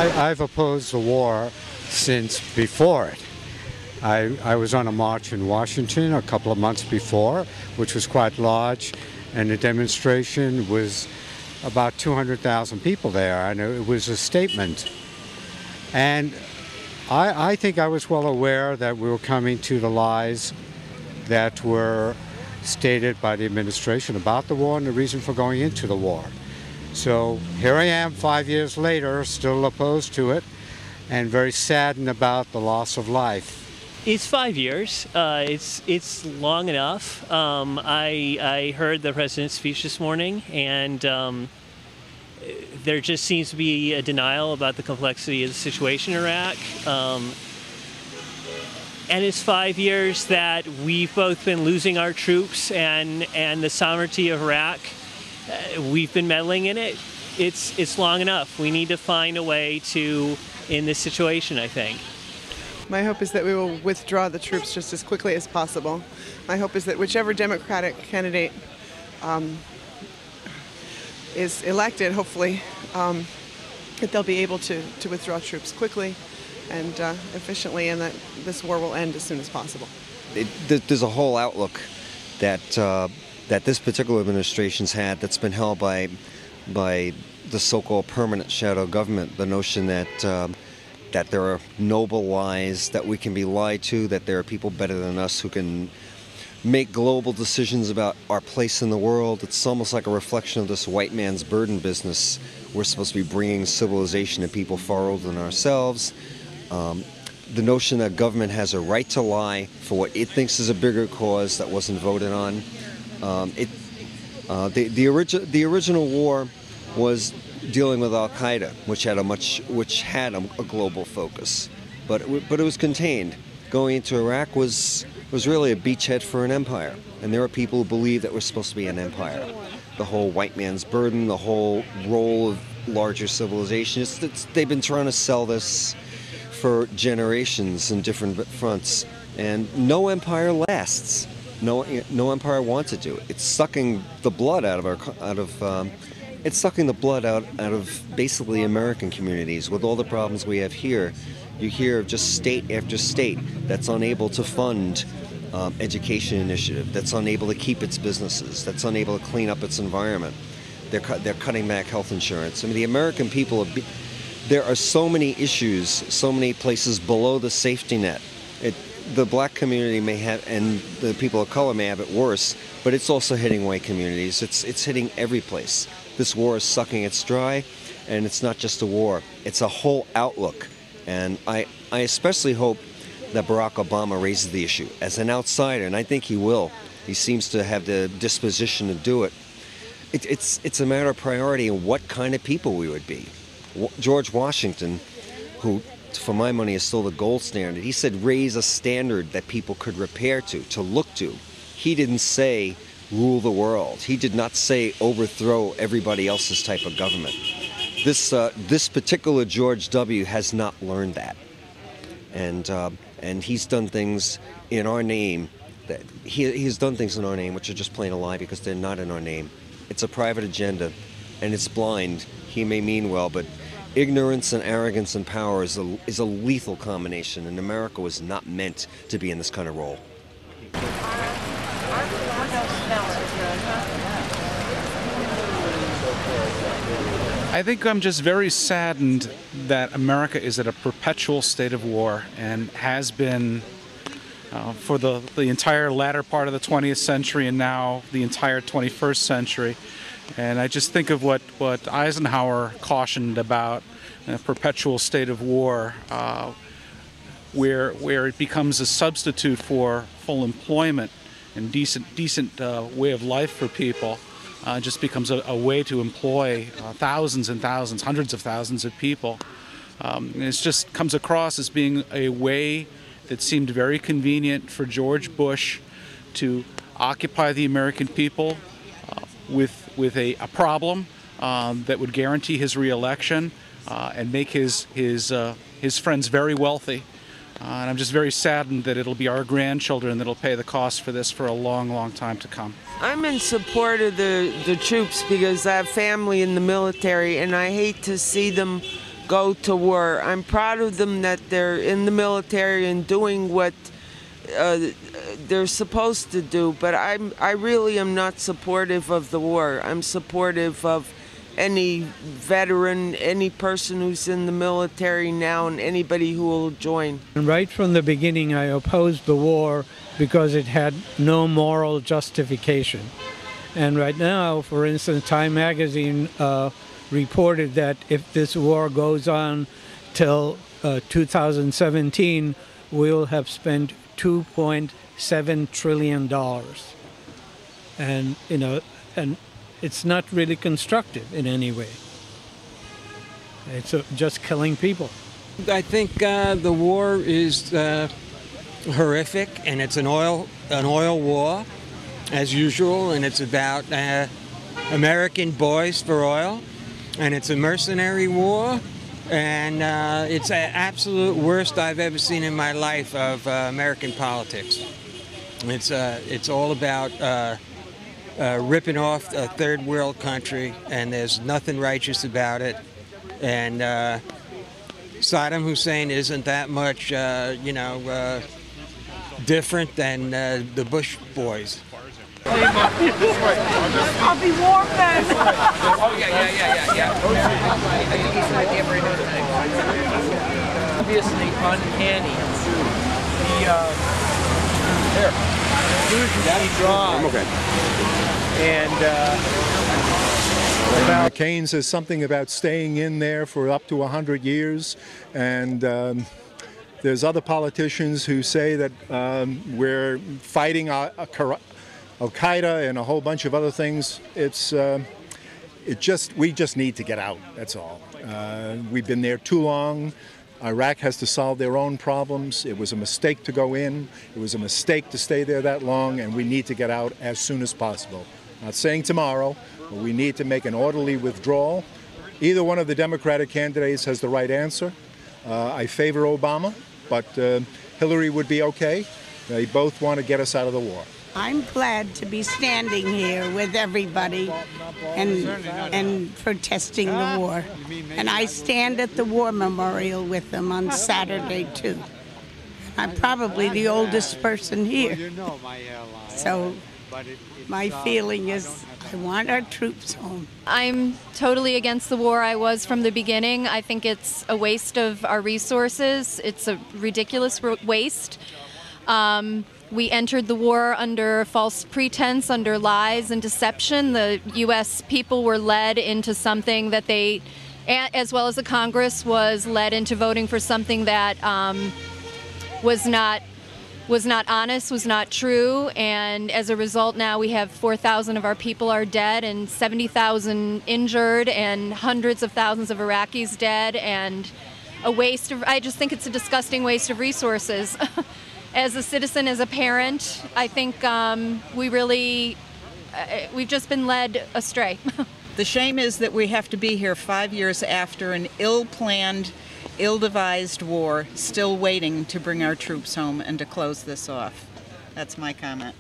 I've opposed the war since before it. I was on a march in Washington a couple of months before, which was quite large, and the demonstration was about 200,000 people there, and it was a statement. And I think I was well aware that we were coming to the lies that were stated by the administration about the war and the reason for going into the war. So here I am 5 years later, still opposed to it, and very saddened about the loss of life. It's 5 years. It's long enough. I heard the president's speech this morning, and there just seems to be a denial about the complexity of the situation in Iraq. And it's 5 years that we've both been losing our troops and the sovereignty of Iraq. We've been meddling in it. It's long enough. We need to find a way to end this situation, I think. My hope is that we will withdraw the troops just as quickly as possible. My hope is that whichever Democratic candidate is elected, hopefully, that they'll be able to withdraw troops quickly and efficiently, and that this war will end as soon as possible. There's a whole outlook that that this particular administration's had that's been held by the so-called permanent shadow government. The notion that that there are noble lies, that we can be lied to, that there are people better than us who can make global decisions about our place in the world. It's almost like a reflection of this white man's burden business. We're supposed to be bringing civilization to people far older than ourselves. The notion that government has a right to lie for what it thinks is a bigger cause that wasn't voted on. The original war was dealing with Al-Qaeda, which had a global focus, but it was contained. Going into Iraq was really a beachhead for an empire, and there are people who believe that we're supposed to be an empire. The whole white man's burden, the whole role of larger civilization. They've been trying to sell this for generations in different fronts, and no empire lasts. No empire wants to do it. It's sucking the blood out of it's sucking the blood out of basically American communities. With all the problems we have here, you hear of just state after state that's unable to fund education initiative, that's unable to keep its businesses, that's unable to clean up its environment. They're cutting back health insurance. I mean, the American people, there are so many issues, so many places below the safety net. The black community may have, and the people of color may have it worse, but it's also hitting white communities. It's hitting every place. This war is sucking its dry, and it's not just a war. It's a whole outlook. And I especially hope that Barack Obama raises the issue as an outsider, and I think he will. He seems to have the disposition to do it. It's a matter of priority and what kind of people we would be. George Washington, who for my money is still the gold standard, he said raise a standard that people could repair to look to. He didn't say rule the world. He did not say overthrow everybody else's type of government. This particular George W. has not learned that, and he's done things in our name that he's done things in our name which are just plain a lie because they're not in our name. It's a private agenda, and it's blind. He may mean well, but ignorance and arrogance and power is a lethal combination, and America was not meant to be in this kind of role. I think I'm just very saddened that America is at a perpetual state of war and has been for the entire latter part of the 20th century and now the entire 21st century. And I just think of what Eisenhower cautioned about, a perpetual state of war, where it becomes a substitute for full employment and decent way of life for people. Just becomes a way to employ thousands and thousands, hundreds of thousands of people. And it just comes across as being a way that seemed very convenient for George Bush to occupy the American people with a problem that would guarantee his re-election and make his friends very wealthy. And I'm just very saddened that it'll be our grandchildren that'll pay the cost for this for a long, long time to come. I'm in support of the troops because I have family in the military, and I hate to see them go to war. I'm proud of them that they're in the military and doing what they're supposed to do, but I really am not supportive of the war. I'm supportive of any veteran, any person who's in the military now, and anybody who will join. And right from the beginning, I opposed the war because it had no moral justification. And right now, for instance, Time magazine reported that if this war goes on till 2017, we'll have spent $2.7 trillion. And, and it's not really constructive in any way. It's just killing people. I think the war is horrific, and it's an oil war, as usual, and it's about American boys for oil, and it's a mercenary war, and it's the absolute worst I've ever seen in my life of American politics. It's all about ripping off a third world country, and there's nothing righteous about it. And Saddam Hussein isn't that much, different than the Bush boys. I'll be warm then. Oh, yeah. I think he's an idea for another thing. Obviously uncanny. The conclusions he draws. I'm okay. And Keynes says something about staying in there for up to 100 years, and there's other politicians who say that we're fighting Al-Qaeda and a whole bunch of other things. We just need to get out, that's all. We've been there too long. Iraq has to solve their own problems. It was a mistake to go in. It was a mistake to stay there that long, and we need to get out as soon as possible. Not saying tomorrow, but we need to make an orderly withdrawal. Either one of the Democratic candidates has the right answer. I favor Obama, but Hillary would be okay. They both want to get us out of the war. I'm glad to be standing here with everybody and protesting the war. And I stand at the war memorial with them on Saturday, too. I'm probably the oldest person here. So my feeling is I want our troops home. I'm totally against the war. I was from the beginning. I think it's a waste of our resources. It's a ridiculous waste. We entered the war under false pretense, under lies and deception. The U.S. people were led into something that they, as well as the Congress, was led into voting for something that was not honest, was not true, and as a result now we have 4,000 of our people are dead and 70,000 injured and hundreds of thousands of Iraqis dead, and a waste of, I just think it's a disgusting waste of resources. As a citizen, as a parent, I think we've just been led astray. The shame is that we have to be here 5 years after an ill-planned, ill-devised war, still waiting to bring our troops home and to close this off. That's my comment.